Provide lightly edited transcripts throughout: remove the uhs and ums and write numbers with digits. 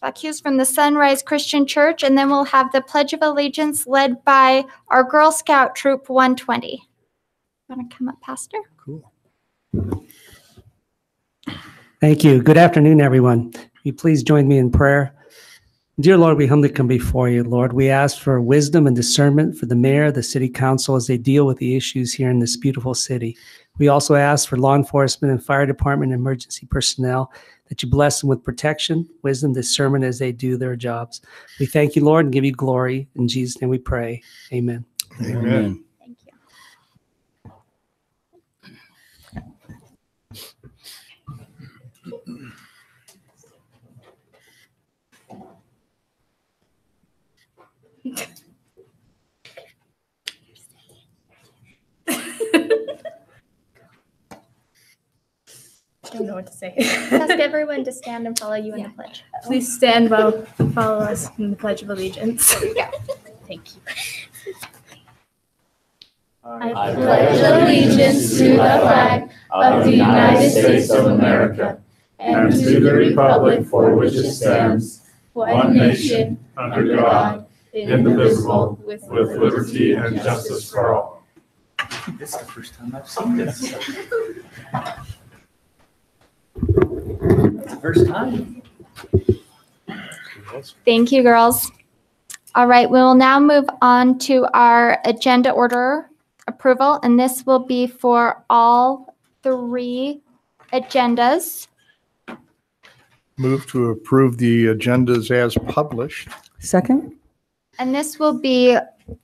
Accused from the Sunrise Christian Church, and then we'll have the Pledge of Allegiance led by our Girl Scout Troop 120. Want to come up, Pastor? Cool. Thank you. Good afternoon, everyone. Will you please join me in prayer? Dear Lord, we humbly come before you, Lord. We ask for wisdom and discernment for the mayor, the city council, as they deal with the issues here in this beautiful city. We also ask for law enforcement and fire department and emergency personnel that you bless them with protection, wisdom, discernment as they do their jobs. We thank you, Lord, and give you glory. In Jesus' name we pray. Amen. Amen. Thank you. I don't know what to say. Ask everyone to stand and follow you in the pledge. Please stand while follow us in the Pledge of Allegiance. Thank you. I pledge allegiance to the flag of the United States of America and to the republic for which it stands, one nation, under God, indivisible, with liberty and justice for all. This is the first time I've seen this. It's the first time. Thank you, girls. All right, we will now move on to our agenda order approval, and this will be for all three agendas. Move to approve the agendas as published. Second? And this will be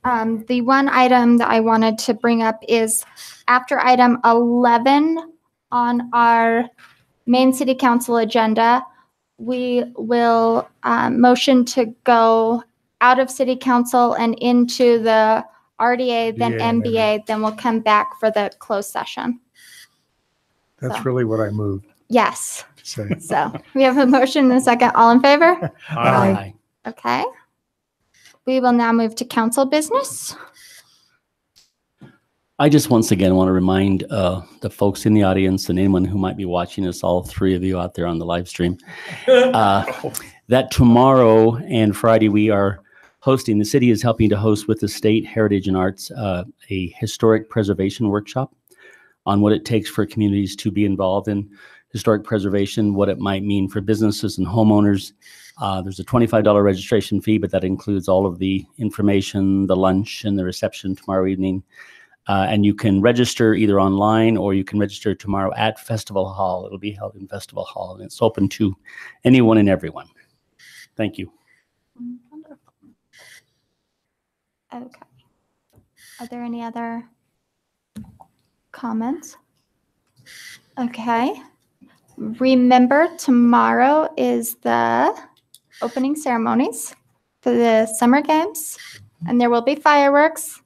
the one item that I wanted to bring up is after item 11 on our main city council agenda, we will motion to go out of city council and into the RDA, then MBA, then we'll come back for the closed session. That's really what I moved Yes. to say. So we have a motion and a second. All in favor? Aye. Okay. We will now move to council business. I just once again want to remind the folks in the audience and anyone who might be watching us, all three of you out there on the live stream, that tomorrow and Friday we are hosting, the city is helping to host with the State Heritage and Arts a historic preservation workshop on what it takes for communities to be involved in historic preservation, what it might mean for businesses and homeowners. There's a $25 registration fee, but that includes all of the information, the lunch, and the reception tomorrow evening. And you can register either online or you can register tomorrow at Festival Hall. It'll be held in Festival Hall, and it's open to anyone and everyone. Thank you. Wonderful. Okay. Are there any other comments? Okay. Remember, tomorrow is the opening ceremonies for the summer games, and there will be fireworks.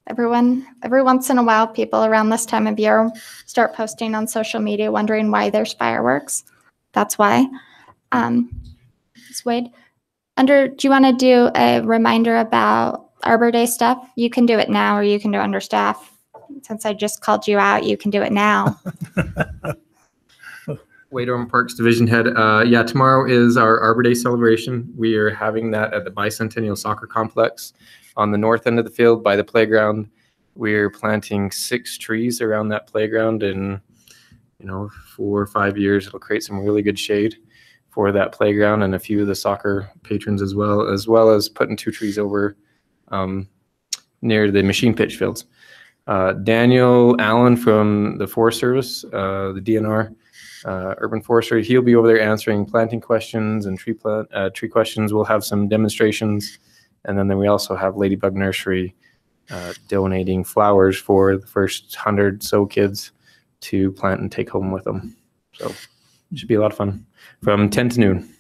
Every once in a while, people around this time of year start posting on social media wondering why there's fireworks. That's why. Wade, do you want to do a reminder about Arbor Day stuff? You can do it now, or you can do it under staff. Since I just called you out, you can do it now. Wade Orman Parks Division Head. Yeah, tomorrow is our Arbor Day celebration. We are having that at the Bicentennial Soccer Complex on the north end of the field by the playground. We're planting 6 trees around that playground, and 4 or 5 years it'll create some really good shade for that playground and a few of the soccer patrons as well as putting 2 trees over near the machine pitch fields. Daniel Allen from the Forest Service, the DNR, Urban Forestry, he'll be over there answering planting questions and tree questions. We'll have some demonstrations, and then we also have Ladybug Nursery donating flowers for the first 100 so kids to plant and take home with them. So it should be a lot of fun from 10 to noon.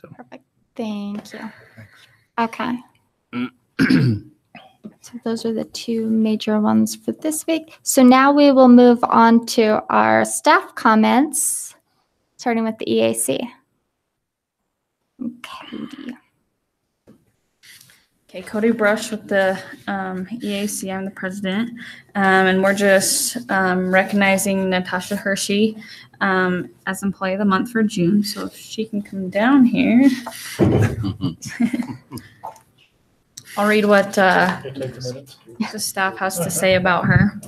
So. Perfect. Thank you. Okay. So those are the 2 major ones for this week. So now we will move on to our staff comments, starting with the EAC. Okay. Okay, Cody Brush with the EAC. I'm the president, and we're just recognizing Natasha Hershey as Employee of the Month for June. So if she can come down here, I'll read what the staff has to say about her.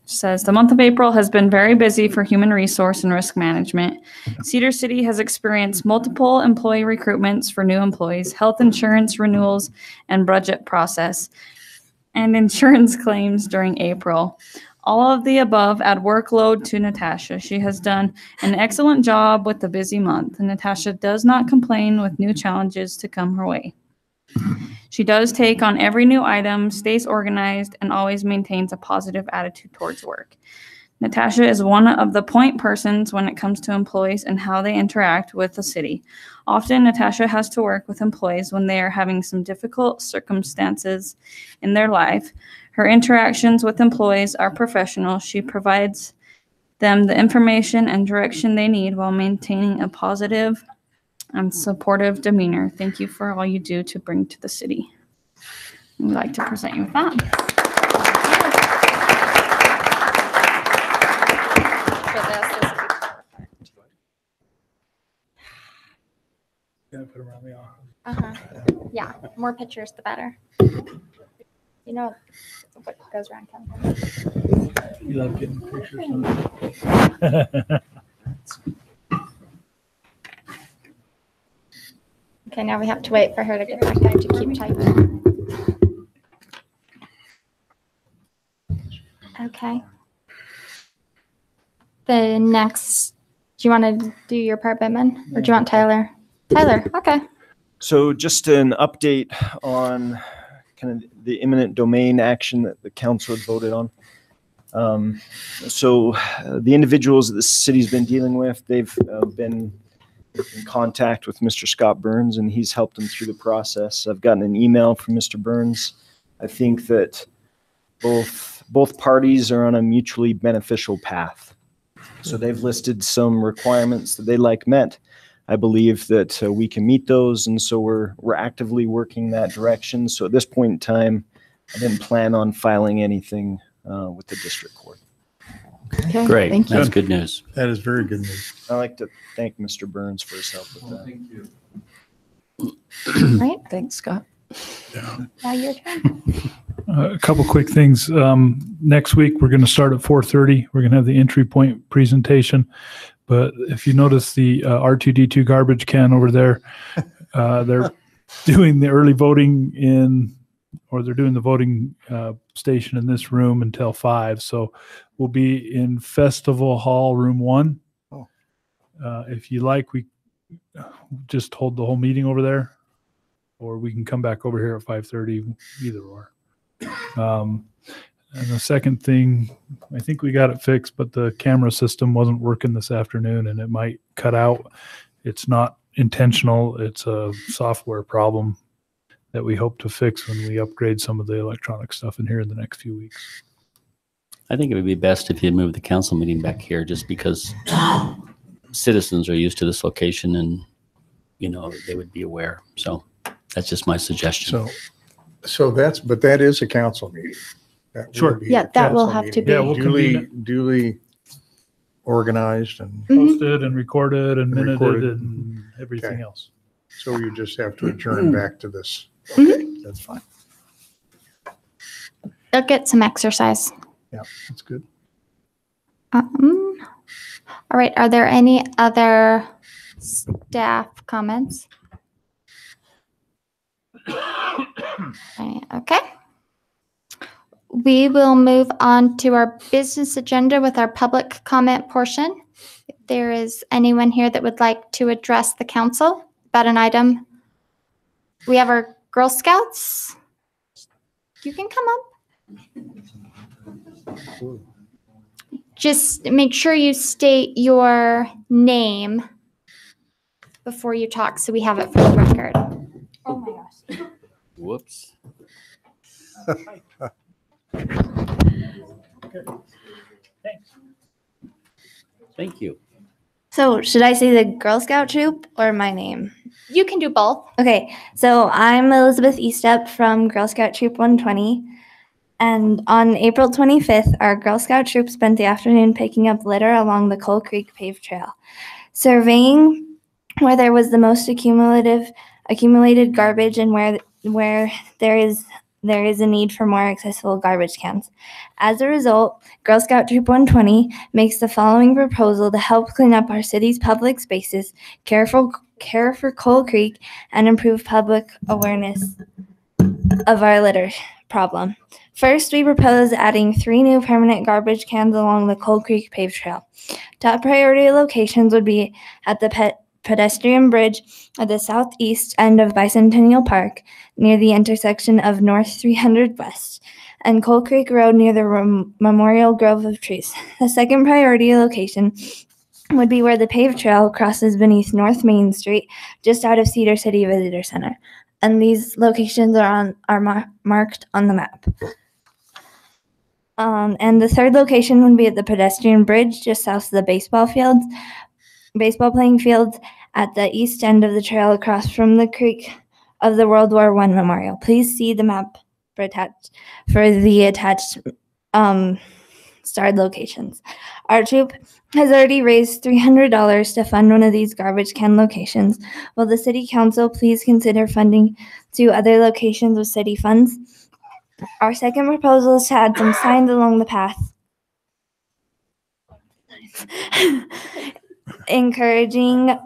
Says the month of April has been very busy for human resource and risk management. Cedar City has experienced multiple employee recruitments for new employees, health insurance renewals and budget process, and insurance claims during April. All of the above add workload to Natasha. She has done an excellent job with the busy month, and Natasha does not complain with new challenges to come her way. She does take on every new item, stays organized, and always maintains a positive attitude towards work. Natasha is one of the point persons when it comes to employees and how they interact with the city. Often, Natasha has to work with employees when they are having some difficult circumstances in their life. Her interactions with employees are professional. She provides them the information and direction they need while maintaining a positive and supportive demeanor. Thank you for all you do to bring to the city. We'd like to present you with that. Yeah, more pictures, the better. You know what goes around comes around. You love getting pictures. Okay, now we have to wait for her to get back there to keep typing. Okay. The next, do you want to do your part, Bitman? Or do you want Tyler? Tyler, okay. So just an update on kind of the eminent domain action that the council had voted on. The individuals that the city's been dealing with, they've been in contact with Mr. Scott Burns, and he's helped them through the process. I've gotten an email from Mr. Burns. I think that both parties are on a mutually beneficial path. So they've listed some requirements that they like met. I believe that we can meet those, and so we're actively working that direction. So at this point in time, I didn't plan on filing anything with the district court. Okay, Great. thank you. That's good news. That is very good news. I'd like to thank Mr. Burns for his help with that. Thank you. Right, Thanks, Scott. now your turn. A couple quick things. Next week, we're going to start at 4:30. We're going to have the entry point presentation. But if you notice the R2D2 garbage can over there, they're doing the early voting they're doing the voting station in this room until 5. So we'll be in Festival Hall, room 1. Oh. If you like, we just hold the whole meeting over there, or we can come back over here at 5:30, either or. And the second thing, I think we got it fixed, but the camera system wasn't working this afternoon, and it might cut out. It's not intentional. It's a software problem that we hope to fix when we upgrade some of the electronic stuff in here in the next few weeks. I think it would be best if you move the council meeting back here, just because citizens are used to this location and, they would be aware. So that's just my suggestion. But that is a council meeting. That will Sure. be Yeah, a that will council have to meeting. be. Yeah, we'll convene Duly organized, and posted and recorded and minuted recorded. and everything Okay. else. so you just have to adjourn back to this. Mhm. Okay, that's fine. They'll get some exercise. Yeah, that's good. All right, are there any other staff comments? Okay. We will move on to our business agenda with our public comment portion. If there is anyone here that would like to address the council about an item, we have our Girl Scouts. You can come up. Just make sure you state your name before you talk so we have it for the record. Oh my gosh. Whoops. Thanks. Thank you. So should I say the Girl Scout troop or my name? You can do both. Okay, so I'm Elizabeth Eastep from Girl Scout Troop 120. And on April 25th, our Girl Scout troop spent the afternoon picking up litter along the Coal Creek paved trail, surveying where there was the most accumulated garbage and where there is a need for more accessible garbage cans. As a result, Girl Scout Troop 120 makes the following proposal to help clean up our city's public spaces, care for Coal Creek, and improve public awareness of our litter problem. First, we propose adding 3 new permanent garbage cans along the Coal Creek paved trail. Top priority locations would be at the pedestrian bridge at the southeast end of Bicentennial Park, near the intersection of North 300 West, and Coal Creek Road near the Memorial Grove of Trees. The second priority location would be where the paved trail crosses beneath North Main Street, just out of Cedar City Visitor Center. And these locations are marked on the map. And the third location would be at the pedestrian bridge just south of the baseball playing fields at the east end of the trail across from the creek of the World War I Memorial. Please see the map for the attached starred locations. Our troop has already raised $300 to fund one of these garbage can locations. Will the city council please consider funding 2 other locations with city funds? Our second proposal is to add some signs along the path, encouraging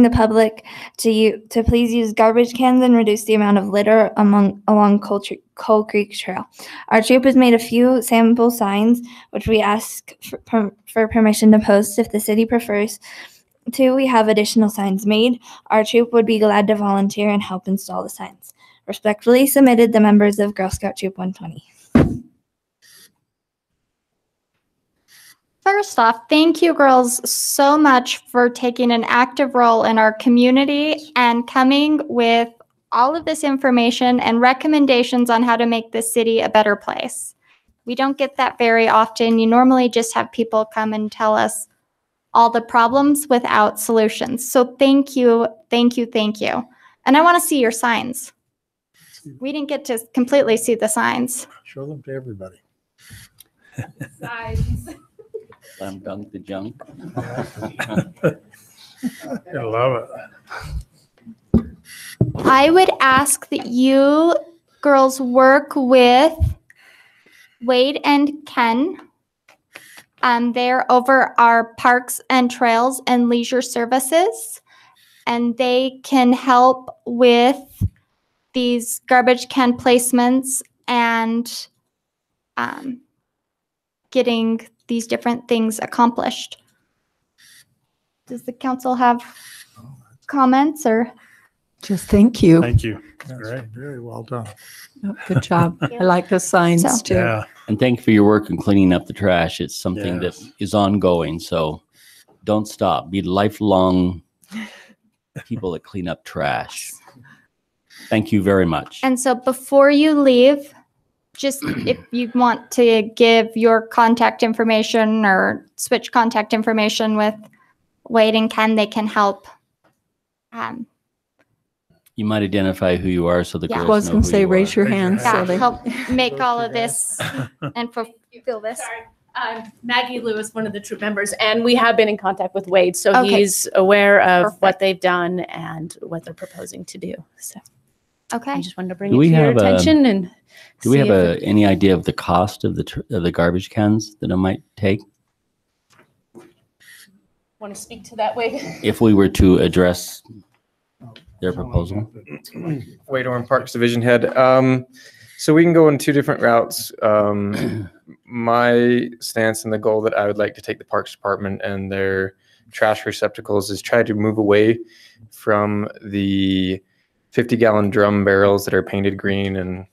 the public to please use garbage cans and reduce the amount of litter along Coal Creek Trail. Our troop has made a few sample signs, which we ask for permission to post. If the city prefers to, we have additional signs made. Our troop would be glad to volunteer and help install the signs. Respectfully submitted, the members of Girl Scout Troop 120. First off, thank you girls so much for taking an active role in our community and coming with all of this information and recommendations on how to make this city a better place. We don't get that very often. You normally just have people come and tell us all the problems without solutions. So thank you, thank you, thank you. And I want to see your signs. We didn't get to completely see the signs. Show them to everybody. Signs. Slam dunk the junk. I love it. I would ask that you girls work with Wade and Ken. They're over our parks and trails and leisure services, and they can help with these garbage can placements and getting these different things accomplished. Does the council have comments or? Just thank you. Thank you. All right. Very well done. Good job. I like the signs So- too. Yeah. And thank you for your work in cleaning up the trash. It's something that is ongoing, so don't stop. Be lifelong people that clean up trash. Thank you very much. And so before you leave, just if you want to give your contact information or switch contact information with Wade and Ken, they can help. You might identify who you are so the Yeah. girls I was know going to who say, you raise are. your hand. Yeah, So they, help make all of this and fulfill this. I'm Maggie Lewis, one of the troop members, and we have been in contact with Wade, so Okay. he's aware of Perfect. what they've done and what they're proposing to do. So I Okay. just wanted to bring Do it we to your have attention and Do we see have if any idea of the cost of the garbage cans that it might take want to speak to that, Wade. if we were to address their proposal? Wade Orm, Parks Division Head. So we can go in 2 different routes. My stance and the goal that I would like to take the Parks Department and their trash receptacles is try to move away from the 50-gallon drum barrels that are painted green and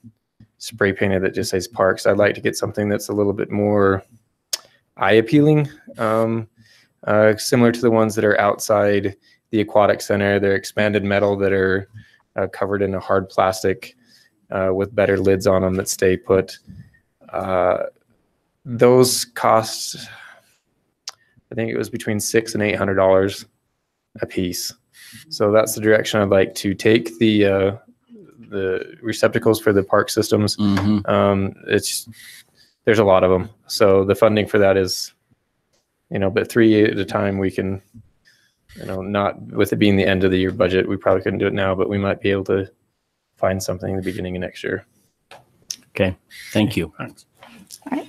spray painted that just says Parks. I'd like to get something that's a little bit more eye appealing, similar to the ones that are outside the aquatic center. They're expanded metal that are covered in a hard plastic with better lids on them that stay put. Those cost, I think it was between $600 and $800. apiece. So that's the direction I'd like to take the receptacles for the park systems. There's a lot of them. So the funding for that is, but 3 at a time we can, not with it being the end of the year budget, we probably couldn't do it now, but we might be able to find something in the beginning of next year. Okay, thank you. All right.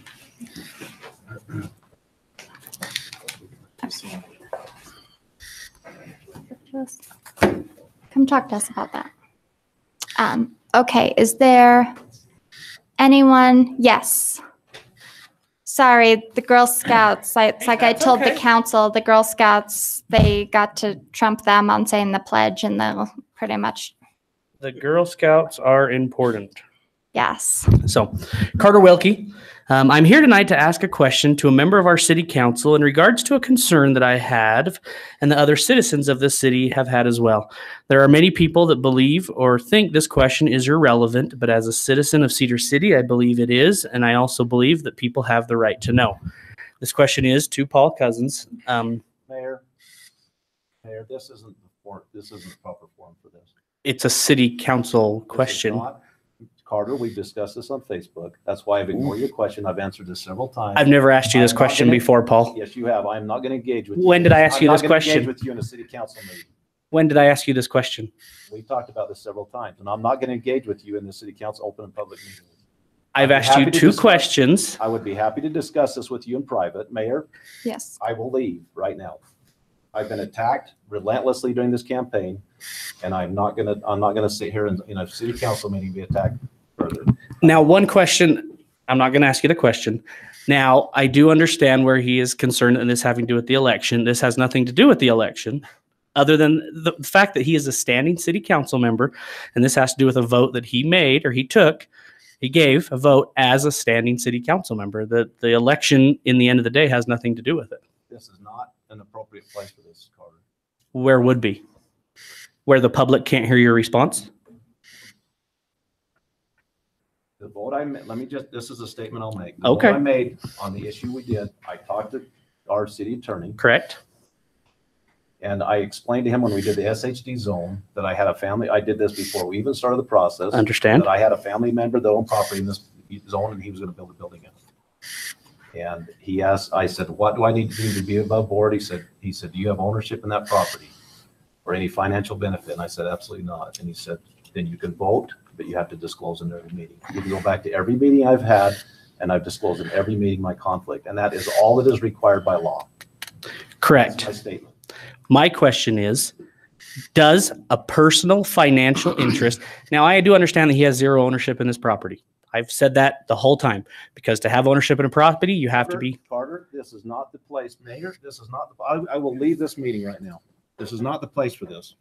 Come talk to us about that. Okay, is there anyone? Yes. Sorry, the Girl Scouts. It's like I told the council, the Girl Scouts, they got to trump them on saying the pledge, and they'll pretty much. The Girl Scouts are important. Yes. So, Carter Wilkie, I'm here tonight to ask a question to a member of our city council in regards to a concern that I had and the other citizens of this city have had as well. There are many people that believe or think this question is irrelevant, but as a citizen of Cedar City, I believe it is, and I also believe that people have the right to know. This question is to Paul Cousins. Mayor, this isn't the proper forum for this. It's a city council question. Carter, we've discussed this on Facebook. That's why I've ignored your question. I've answered this several times. I've never asked you this question before, Paul. Yes, you have. I'm not going to engage with you. When did I ask you this question? I'm not going to engage with you in a city council meeting. When did I ask you this question? We talked about this several times, and I'm not going to engage with you in the city council open and public meeting. I've asked you two questions. I would be happy to discuss this with you in private. Mayor? Yes. I will leave right now. I've been attacked relentlessly during this campaign, and I'm not gonna sit here in a city council meeting and be attacked further. Now, one question, I'm not gonna ask you the question. Now, I do understand where he is concerned and this having to do with the election. This has nothing to do with the election, other than the fact that he is a standing city council member, and this has to do with a vote that he made or he took. He gave a vote as a standing city council member. The election, in the end of the day, has nothing to do with it. This is not an appropriate place for this, Carter. Where would be? Where the public can't hear your response? The vote this is a statement I'll make. The Okay. vote I made on the issue we did, I talked to our city attorney. Correct. And I explained to him when we did the SHD zone that I had a family, I did this before we even started the process. Understand. That I had a family member that owned property in this zone and he was going to build a building in it. And he asked, I said, what do I need to do to be above board? He said, do you have ownership in that property or any financial benefit? And I said, absolutely not. And he said, then you can vote, but you have to disclose in every meeting. You can go back to every meeting I've had and I've disclosed in every meeting my conflict. And that is all that is required by law. Correct. That's my statement. My question is, does a personal financial interest, now I do understand that he has zero ownership in this property. I've said that the whole time, because to have ownership in a property, you have to be. Carter, this is not the place, Mayor. This is not the, I will leave this meeting right now. This is not the place for this.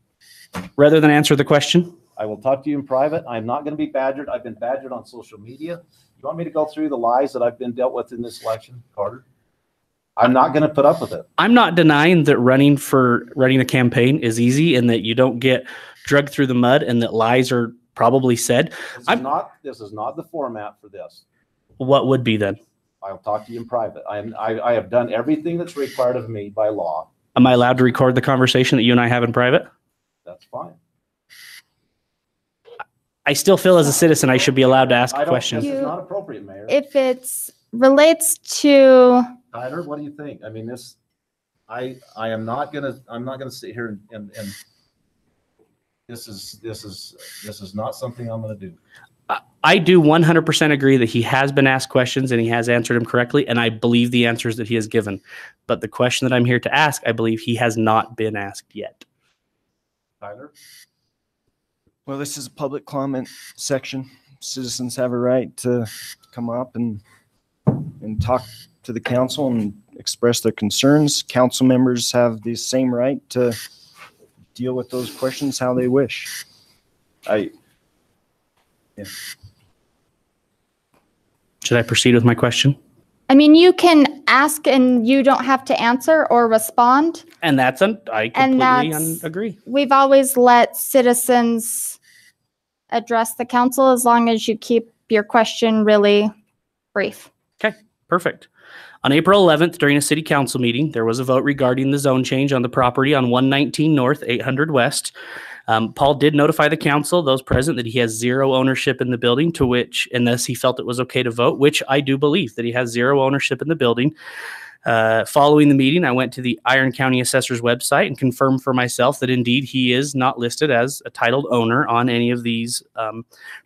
Rather than answer the question? I will talk to you in private. I'm not going to be badgered. I've been badgered on social media. You want me to go through the lies that I've been dealt with in this election, Carter? I'm not going to put up with it. I'm not denying that running a campaign is easy and that you don't get dragged through the mud and that lies are probably said. This is not the format for this. What would be then? I'll talk to you in private. I have done everything that's required of me by law. Am I allowed to record the conversation that you and I have in private? That's fine. I still feel as a citizen I should be allowed to ask questions. This is not appropriate, Mayor. If it relates to Tyler, what do you think? I mean, I'm not gonna sit here and this is not something I'm gonna do. I do 100% agree that he has been asked questions and he has answered them correctly, and I believe the answers that he has given. But the question that I'm here to ask, I believe he has not been asked yet. Tyler? Well, this is a public comment section. Citizens have a right to come up and talk to the council and express their concerns. Council members have the same right to deal with those questions how they wish. Should I proceed with my question? I mean, you can ask and you don't have to answer or respond. And I completely agree. We've always let citizens address the council as long as you keep your question really brief. Okay, perfect. On April 11th, during a city council meeting, there was a vote regarding the zone change on the property on 119 North, 800 West. Paul did notify the council, those present, that he has zero ownership in the building, to which, unless he felt it was okay to vote, which I do believe that he has zero ownership in the building. Following the meeting, I went to the Iron County Assessor's website and confirmed for myself that indeed he is not listed as a titled owner on any of these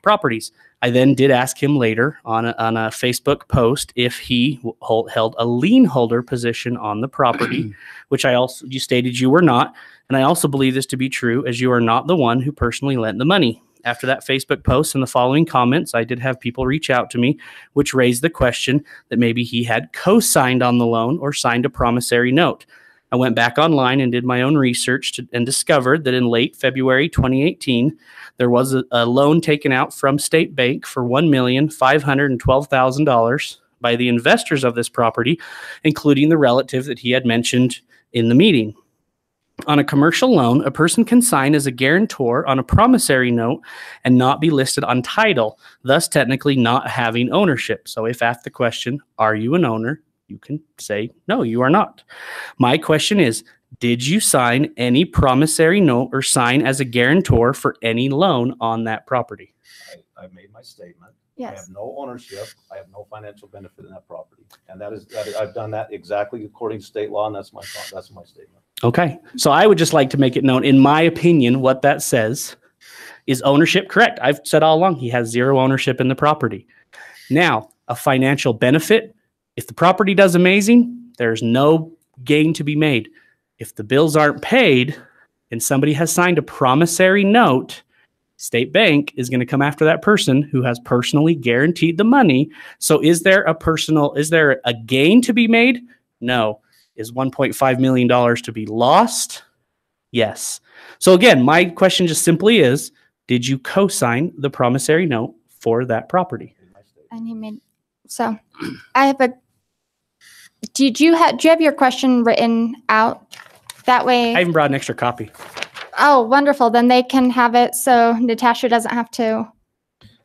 properties. I then did ask him later on a Facebook post if he held a lien holder position on the property, which you stated you were not. And I also believe this to be true, as you are not the one who personally lent the money. After that Facebook post and the following comments, I did have people reach out to me, which raised the question that maybe he had co-signed on the loan or signed a promissory note. I went back online and did my own research and discovered that in late February 2018, there was a loan taken out from State Bank for $1,512,000 by the investors of this property, including the relative that he had mentioned in the meeting. On a commercial loan, a person can sign as a guarantor on a promissory note and not be listed on title, thus technically not having ownership. So if asked the question, are you an owner? You can say, no, you are not. My question is, did you sign any promissory note or sign as a guarantor for any loan on that property? I made my statement. Yes. I have no ownership. I have no financial benefit in that property. And I've done that exactly according to state law, and that's my statement. Okay. So I would just like to make it known, in my opinion, what that says is ownership correct. I've said all along, he has zero ownership in the property. Now, a financial benefit, if the property does amazing, there's no gain to be made. If the bills aren't paid and somebody has signed a promissory note, State Bank is going to come after that person who has personally guaranteed the money. So is there a gain to be made? No. Is $1.5 million to be lost? Yes. So again, my question just simply is, did you co-sign the promissory note for that property? And he made, so I have do you have your question written out? That way. I even brought an extra copy. Oh, wonderful. Then they can have it so Natasha doesn't have to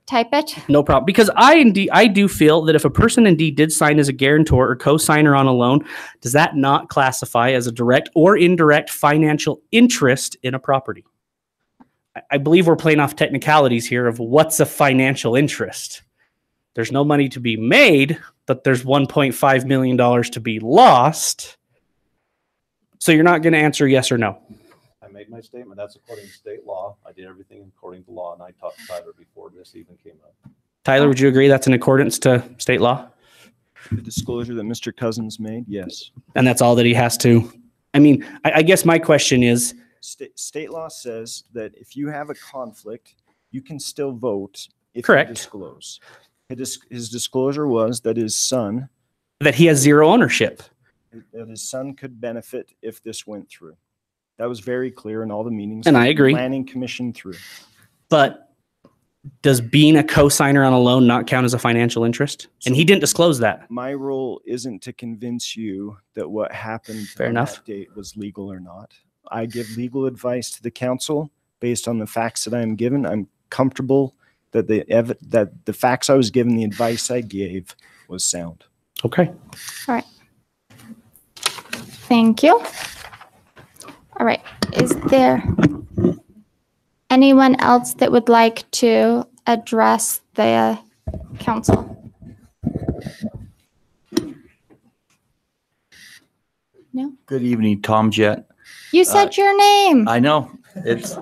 type it. No problem. Because I do feel that if a person indeed did sign as a guarantor or co-signer on a loan, does that not classify as a direct or indirect financial interest in a property? I believe we're playing off technicalities here of what's a financial interest. There's no money to be made, but there's $1.5 million to be lost. So you're not going to answer yes or no. I made my statement. That's according to state law. I did everything according to law, and I talked to Tyler before this even came up. Tyler, would you agree that's in accordance to state law? The disclosure that Mr. Cousins made, yes. And that's all that he has to. I mean, I guess my question is, State law says that if you have a conflict, you can still vote if correct. you disclose. His disclosure was that his son, that he has zero ownership, that his son could benefit if this went through. That was very clear in all the meetings. And I agree. Planning commission through. But does being a co-signer on a loan not count as a financial interest? And he didn't disclose that. My role isn't to convince you that what happened Fair on enough. that date was legal or not. I give legal advice to the council based on the facts that I'm given. I'm comfortable that the facts I was given, the advice I gave was sound. Okay. All right. Thank you. All right. Is there anyone else that would like to address the council? No? Good evening, Tom Jett. You said your name. I know. It's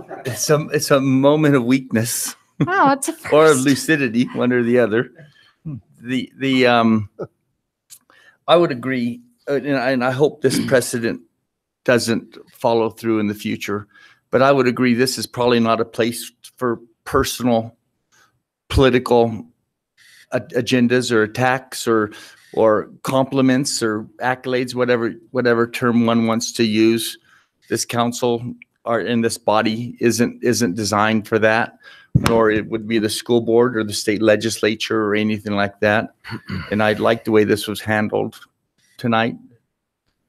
a moment of weakness. Wow, it's a first. Or of lucidity, one or the other. I would agree, and I hope this precedent doesn't follow through in the future, but I would agree this is probably not a place for personal political agendas or attacks or compliments or accolades, whatever term one wants to use. This council or in this body isn't designed for that, nor it would be the school board or the state legislature or anything like that. And I like the way this was handled tonight,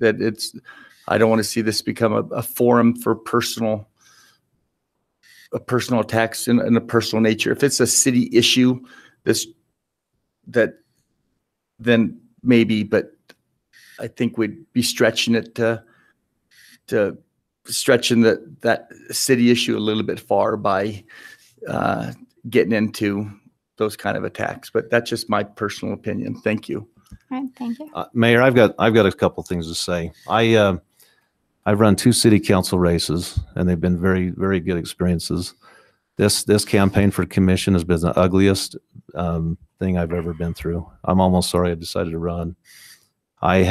that I don't want to see this become a forum for personal attacks in a personal nature. If it's a city issue, then maybe, but I think we'd be stretching it to stretching that city issue a little bit far by getting into those kind of attacks. But that's just my personal opinion. Thank you. All right, thank you. Mayor, I've got a couple things to say. I've run 2 city council races, and they've been very, very good experiences. This campaign for commission has been the ugliest thing I've ever been through. I'm almost sorry I decided to run. I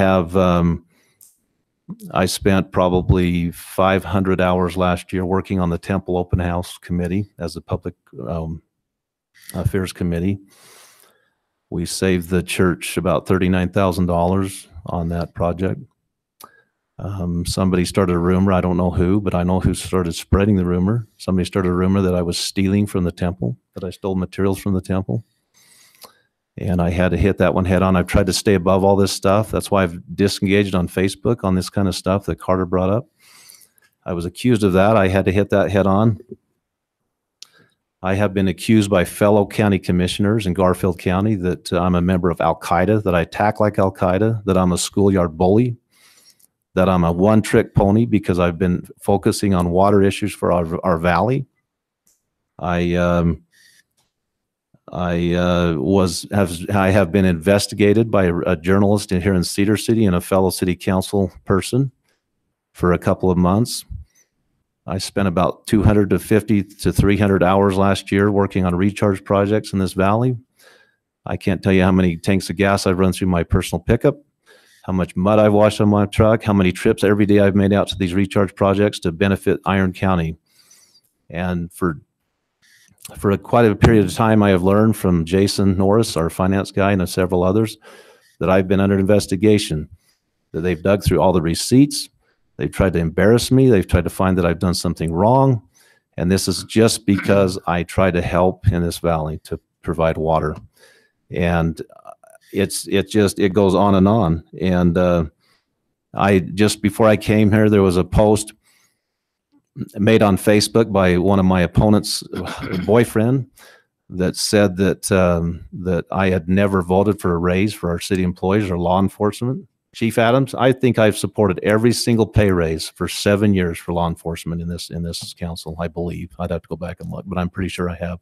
spent probably 500 hours last year working on the Temple Open House Committee as a public affairs committee. We saved the church about $39,000 on that project. Somebody started a rumor, I don't know who, but I know who started spreading the rumor. Somebody started a rumor that I was stealing from the temple, that I stole materials from the temple. And I had to hit that one head on. I've tried to stay above all this stuff. That's why I've disengaged on Facebook on this kind of stuff that Carter brought up. I was accused of that. I had to hit that head on. I have been accused by fellow county commissioners in Garfield County that I'm a member of Al-Qaeda, that I attack like Al-Qaeda, that I'm a schoolyard bully, that I'm a one-trick pony because I've been focusing on water issues for our valley. I have been investigated by a journalist here in Cedar City and a fellow city council person for a couple of months. I spent about 250 to 300 hours last year working on recharge projects in this valley. I can't tell you how many tanks of gas I've run through my personal pickup, how much mud I've washed on my truck, how many trips every day I've made out to these recharge projects to benefit Iron County. And for quite a period of time, I have learned from Jason Norris, our finance guy, and several others, that I've been under investigation, that they've dug through all the receipts. They've tried to embarrass me. They've tried to find that I've done something wrong. And this is just because I try to help in this valley to provide water. And it goes on and on. And just before I came here, there was a post made on Facebook by one of my opponent's boyfriend that said that I had never voted for a raise for our city employees or law enforcement. Chief Adams, I think I've supported every single pay raise for 7 years for law enforcement in this council. I believe. I'd have to go back and look, but I'm pretty sure I have.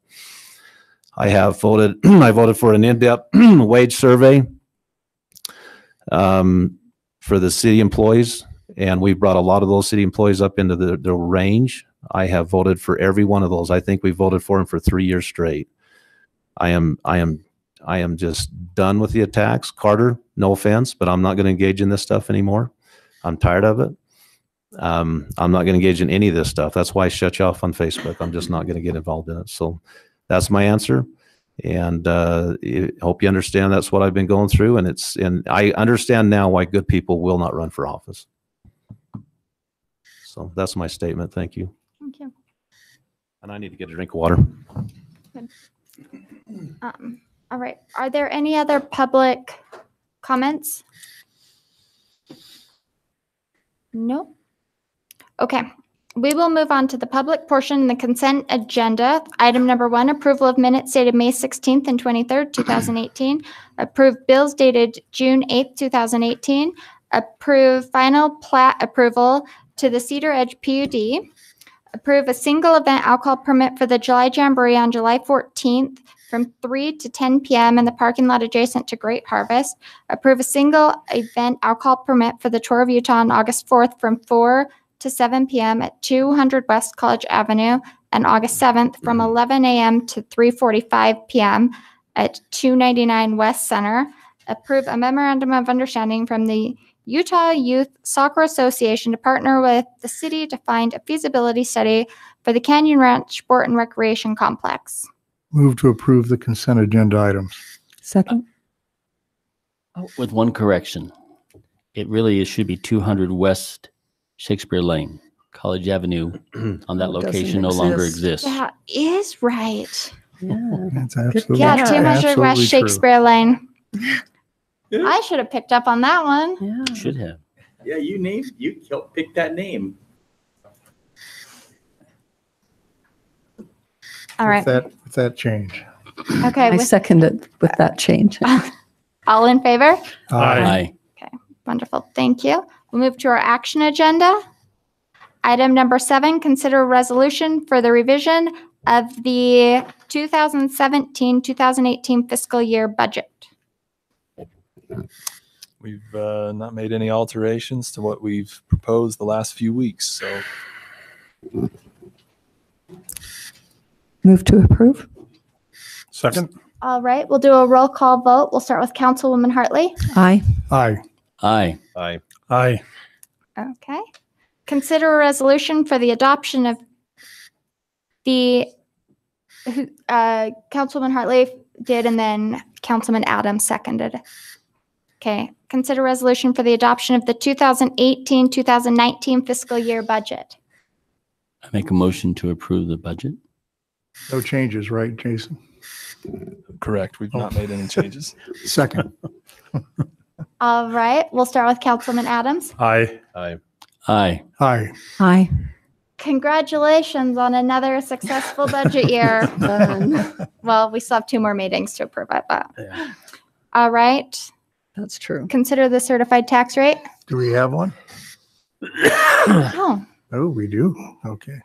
I have voted. I voted for an in-depth wage survey for the city employees. And we brought a lot of those city employees up into the range. I have voted for every one of those. I think we voted for them for 3 years straight. I am just done with the attacks. Carter, no offense, but I'm not going to engage in this stuff anymore. I'm tired of it. I'm not going to engage in any of this stuff. That's why I shut you off on Facebook. I'm just not going to get involved in it. So that's my answer. And I hope you understand that's what I've been going through. And I understand now why good people will not run for office. So that's my statement. Thank you. Thank you. And I need to get a drink of water. Good. All right. Are there any other public comments? No. Okay. We will move on to the public portion in the consent agenda. Item number 1, approval of minutes dated May 16th and 23rd, 2018. Approve bills dated June 8th, 2018. Approve final plat approval to the Cedar Edge PUD. Approve a single event alcohol permit for the July Jamboree on July 14th from 3 to 10 p.m. in the parking lot adjacent to Great Harvest. Approve a single event alcohol permit for the Tour of Utah on August 4th from 4 to 7 p.m. at 200 West College Avenue, and August 7th from 11 a.m. to 3:45 p.m. at 299 West Center. Approve a memorandum of understanding from the Utah Youth Soccer Association to partner with the city to find a feasibility study for the Canyon Ranch Sport and Recreation Complex. Move to approve the consent agenda items. Second. With one correction. It really should be 200 West Shakespeare Lane. College Avenue on that location no longer exists. That is right. Yeah. That's absolutely, Yeah, 200 West absolutely Shakespeare Lane. I should have picked up on that one. Yeah. Should have. Yeah, you helped pick that name. All right. With that change. Okay. I second it with that change. All in favor? Aye. Okay. Wonderful. Thank you. We'll move to our action agenda. Item number 7, consider a resolution for the revision of the 2017-2018 fiscal year budget. We've not made any alterations to what we've proposed the last few weeks, so. Move to approve. Second? All right, we'll do a roll call vote. We'll start with Councilwoman Hartley. Aye. Aye. Aye. Aye. Aye. Okay. Consider a resolution for the adoption of the, Councilwoman Hartley did, and then Councilman Adams seconded. Okay. Consider resolution for the adoption of the 2018-2019 fiscal year budget. I make a motion to approve the budget. No changes, right, Jason? Correct. We've not made any changes. Second? All right. We'll start with Councilman Adams. Aye. Aye. Aye. Aye. Aye. Congratulations on another successful budget year. Well, we still have 2 more meetings to approve it, but. Yeah. All right. That's true. Consider the certified tax rate. Do we have one? Oh, Oh, we do. Okay.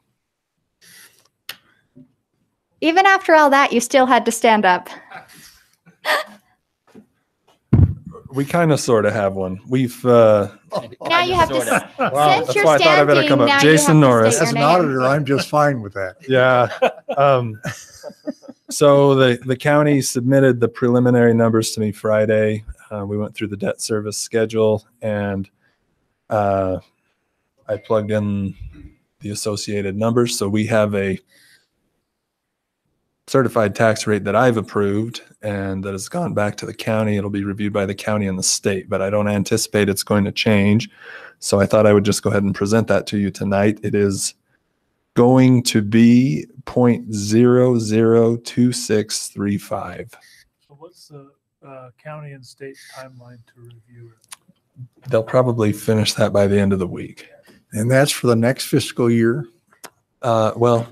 even after all that, you still had to stand up. We kind of sort of have one. We've, Now you have to, Wow, since that's you're why I thought I better standing, come up. now you Jason have to Norris. state As your an name. auditor, I'm just fine with that. yeah. So the county submitted the preliminary numbers to me Friday. We went through the debt service schedule, and I plugged in the associated numbers. So we have a certified tax rate that I've approved and that has gone back to the county. It'll be reviewed by the county and the state, but I don't anticipate it's going to change. So I thought I would just go ahead and present that to you tonight. It is going to be 0.002635. So what's the county and state timeline to review it? They'll probably finish that by the end of the week. And that's for the next fiscal year? Well,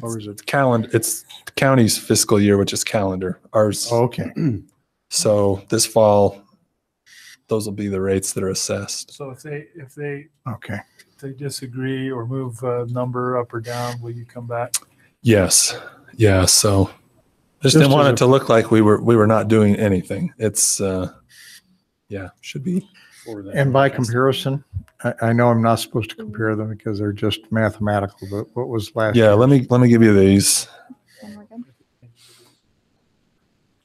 Or is it? it's the county's fiscal year, which is calendar. Ours. Okay. So this fall, those will be the rates that are assessed. So if they Okay. disagree or move a number up or down, will you come back? Yes. Yeah. So just didn't want it to look like we were not doing anything. It's should be. And by comparison, I know I'm not supposed to compare them because they're just mathematical, but what was last year? Yeah, let me give you these.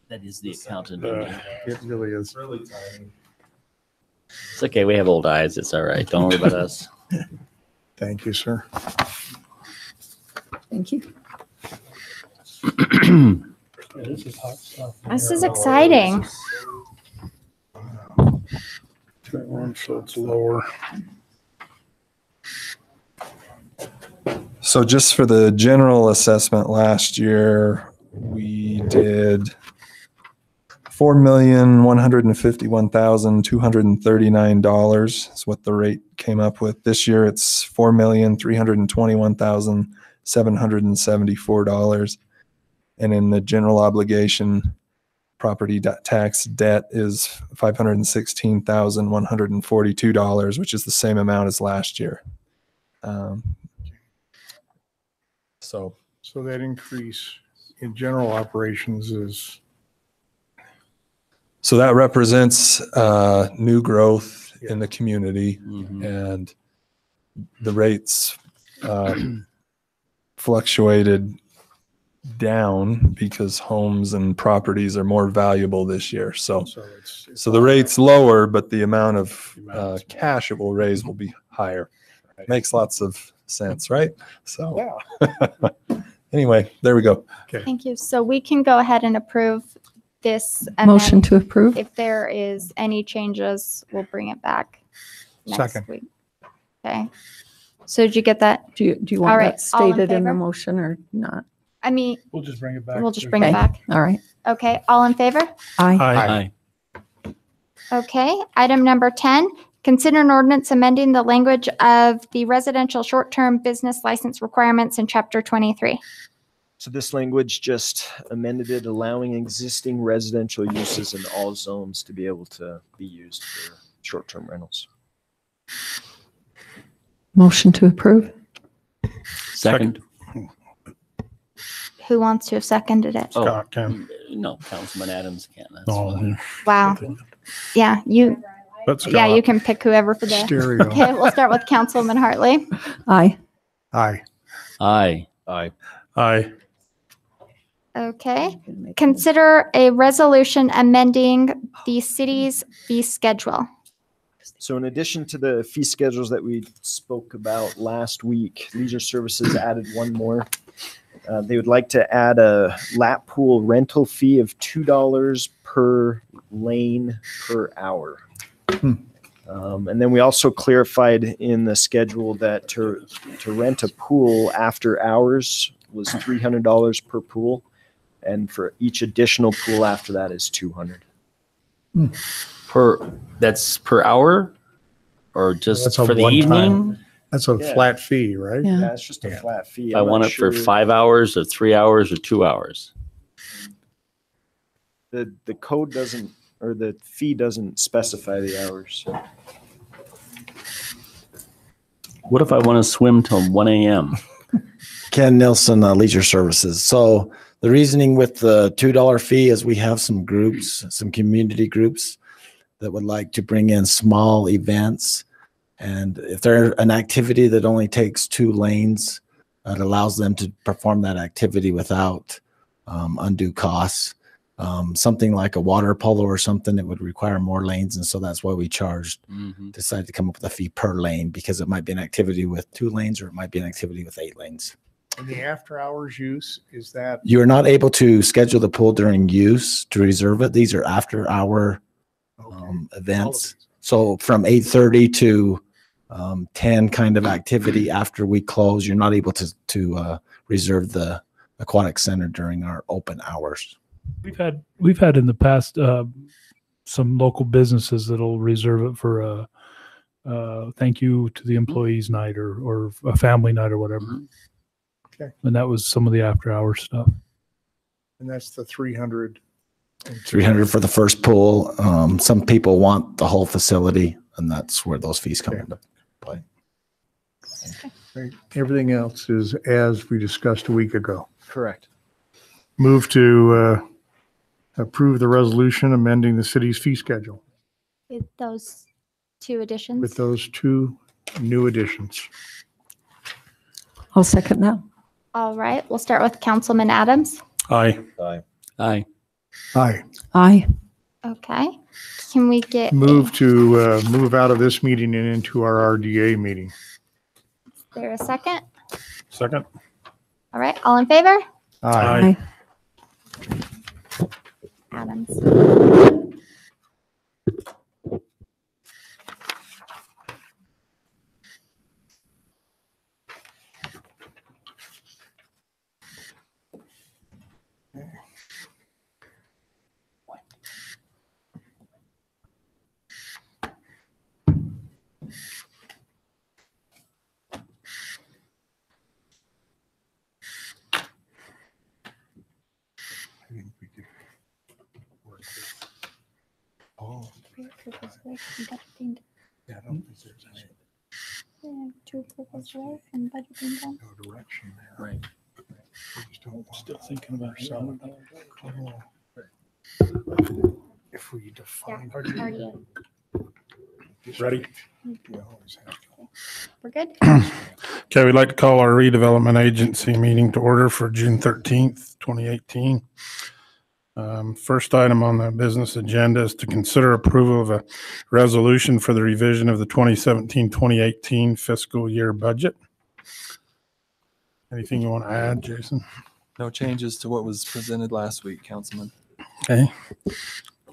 That is the accountant. It really is. Really tiny. It's okay. We have old eyes. It's all right. Don't worry about us. Thank you, sir. Thank you. This is hot stuff. This is exciting. So it's lower. So just for the general assessment last year, we did $4,151,239 is what the rate came up with. This year it's $4,321,774. And in the general obligation, property tax debt is $516,142, which is the same amount as last year. So that increase in general operations is? So that represents new growth in the community, and the rates fluctuated down because homes and properties are more valuable this year. So the rate's lower, but the amount of cash it will raise will be higher. Makes lots of sense, right? So anyway, there we go. Okay. Thank you. So we can go ahead and approve this. And Motion then to approve. If there is any changes, we'll bring it back next Second. week. Okay. So did you get that? Do you All want right, that all in stated in the favor? motion or not? I mean, We'll just bring it back. we'll just bring it Okay. back. All right. Okay. All in favor? Aye. Aye. Okay. Item number 10, consider an ordinance amending the language of the residential short-term business license requirements in Chapter 23. So this language just amended it, allowing existing residential uses in all zones to be able to be used for short-term rentals. Motion to approve. Second. Who wants to have seconded it? Oh, Scott can. no, Councilman Adams can. That's Oh, fine. Wow. Yeah, you. Let's Yeah, you can pick whoever for the. Stereo. Okay, we'll start with Councilman Hartley. Aye. Aye. Aye. Aye. Aye. Okay. Consider a resolution amending the city's fee schedule. So in addition to the fee schedules that we spoke about last week, Leisure Services added one more. They would like to add a lap pool rental fee of $2 per lane per hour. And then we also clarified in the schedule that to rent a pool after hours was $300 per pool. And for each additional pool after that is $200. That's per hour, or just That's a for the one-time- evening? That's a Yeah. flat fee, right? Yeah. Yeah, it's just a flat fee. If I I'm not want it for sure. 5 hours or 3 hours or 2 hours. The code doesn't, or the fee doesn't specify the hours. What if I want to swim till 1 a.m.? Ken Nilsson, Leisure Services. So the reasoning with the $2 fee is we have some groups, some community groups that would like to bring in small events. And if they're an activity that only takes 2 lanes, it allows them to perform that activity without undue costs. Something like a water polo or something, it would require more lanes. And so that's why we decided to come up with a fee per lane, because it might be an activity with 2 lanes or it might be an activity with 8 lanes. And the after hours use, is that? You're not able to schedule the pool during use to reserve it. These are after hour events. So from 8:30 to 10 kind of activity after we close, you're not able to reserve the aquatic center during our open hours. We've had in the past some local businesses that'll reserve it for a thank you to the employees night or a family night or whatever. Okay. And that was some of the after hours stuff. And that's the 300. 300 for the first pool. Some people want the whole facility, and that's where those fees come into play. Right. Everything else is as we discussed a week ago. Correct. Move to approve the resolution amending the city's fee schedule With those 2 additions. with those 2 new additions. I'll second that. All right, we'll start with Councilman Adams. Aye. Aye. Aye. Aye. Aye. Okay. Can we get Move to move out of this meeting and into our RDA meeting. is there a second? Second. All right, all in favor? Aye. Adams. I think we could work this. Oh, yeah, I don't think there's no direction there. Right. We just don't want Still thinking about some. if we define. RDA. Ready? We always have to. We're good? Okay, we'd like to call our redevelopment agency meeting to order for June 13th, 2018. First item on the business agenda is to consider approval of a resolution for the revision of the 2017-2018 fiscal year budget. Anything you want to add, Jason? No changes to what was presented last week, Councilman. Okay.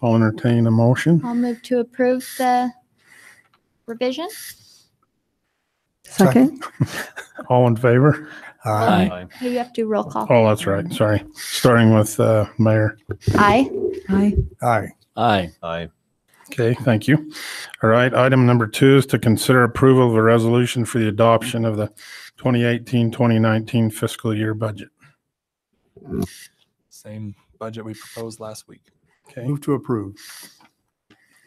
I'll entertain a motion. I'll move to approve the revision. Second. All in favor? Aye. Hey, you have to do roll call. Oh, that's right. Sorry. Starting with Mayor. Aye. Aye. Aye. Aye. Aye. Okay, thank you. All right, item number 2 is to consider approval of a resolution for the adoption of the 2018-2019 fiscal year budget. Same budget we proposed last week. Okay. Move to approve.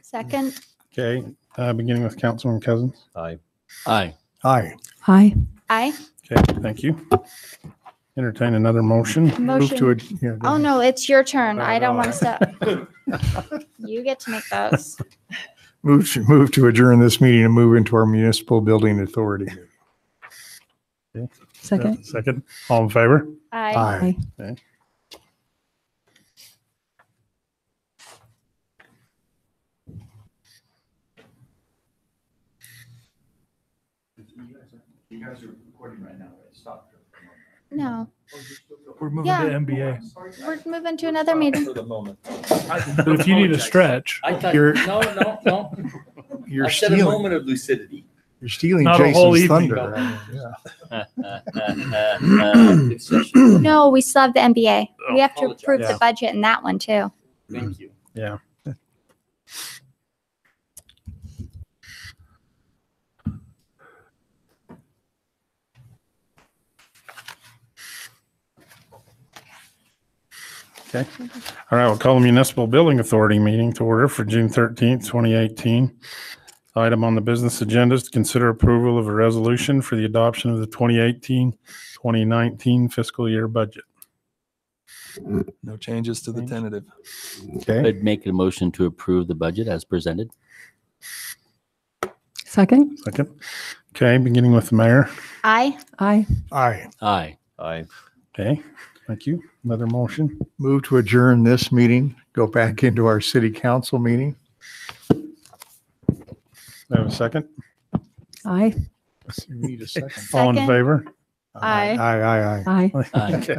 Second. Okay, beginning with Councilman Cousins. Aye. Aye. Aye. Aye. Aye. Okay, thank you. Entertain another motion. Motion. Yeah, go Oh, ahead. no, it's your turn. I don't no. want to step. You get to make those. Move to adjourn this meeting and move into our municipal building authority. Okay. Second. Second. All in favor? Aye. Okay. You guys are recording right now, right? Stop. No, We're moving Yeah. to MBA. we're moving to another meeting. For the moment. But if you need a stretch, I thought, you're, no. You're I said a stealing, moment of lucidity. you're stealing Not a whole Jason's evening. thunder. Yeah. No, we still have the MBA. We have to apologize. approve the Yeah. budget in that one too. Thank you. Yeah. Okay. All right, we'll call the Municipal Building Authority meeting to order for June 13th, 2018. Item on the business agenda is to consider approval of a resolution for the adoption of the 2018-2019 fiscal year budget. No changes to the tentative. Okay. I'd make a motion to approve the budget as presented. Second. Second. Okay, beginning with the mayor. Aye. Aye. Aye. Aye. Aye. Okay, thank you. Another motion. Move to adjourn this meeting, go back into our city council meeting. I have a second. Aye. You need a second. All in Second. favor? Aye. Aye, aye, aye. Aye. Aye. Okay.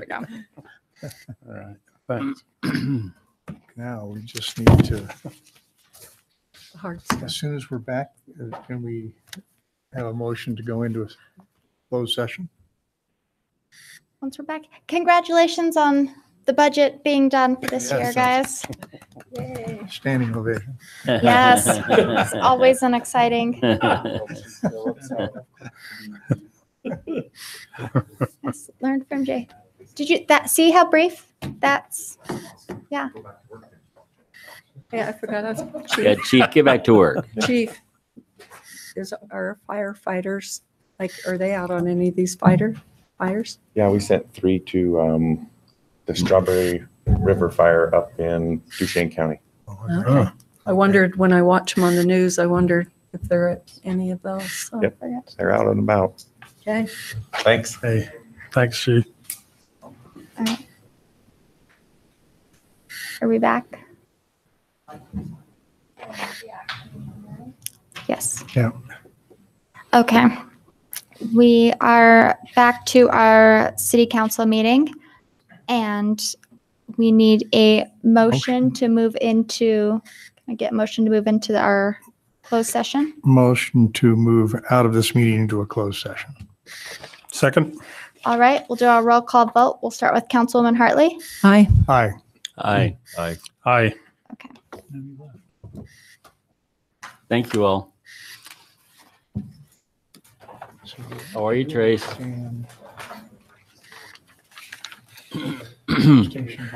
All right, thanks. Now we just need to, Hard as soon as we're back, can we have a motion to go into a closed session? Once we're back, congratulations on the budget being done for this year, guys. Standing ovation. Yes, it's always an exciting. Yes, learned from Jay. Did you see how brief? That's yeah. Yeah, I forgot. Yeah, Chief, get back to work. Chief, are firefighters, like, are they out on any of these fires? Yeah, we sent 3 to the Strawberry River fire up in Duchesne County. Okay. I wondered when I watch them on the news, I wondered if they're at any of those. So Yep, they're out and about. Okay. Thanks. Hey, thanks, Chief. All right. Are we back? Yes. Yeah. Okay. We are back to our city council meeting and we need a motion to move into, can I get a motion to move into our closed session? Motion to move out of this meeting into a closed session. Second. All right, we'll do our roll call vote. We'll start with Councilwoman Hartley. Aye. Aye. Aye. Aye. Aye. Okay. Thank you all. How are you, Trace? And station.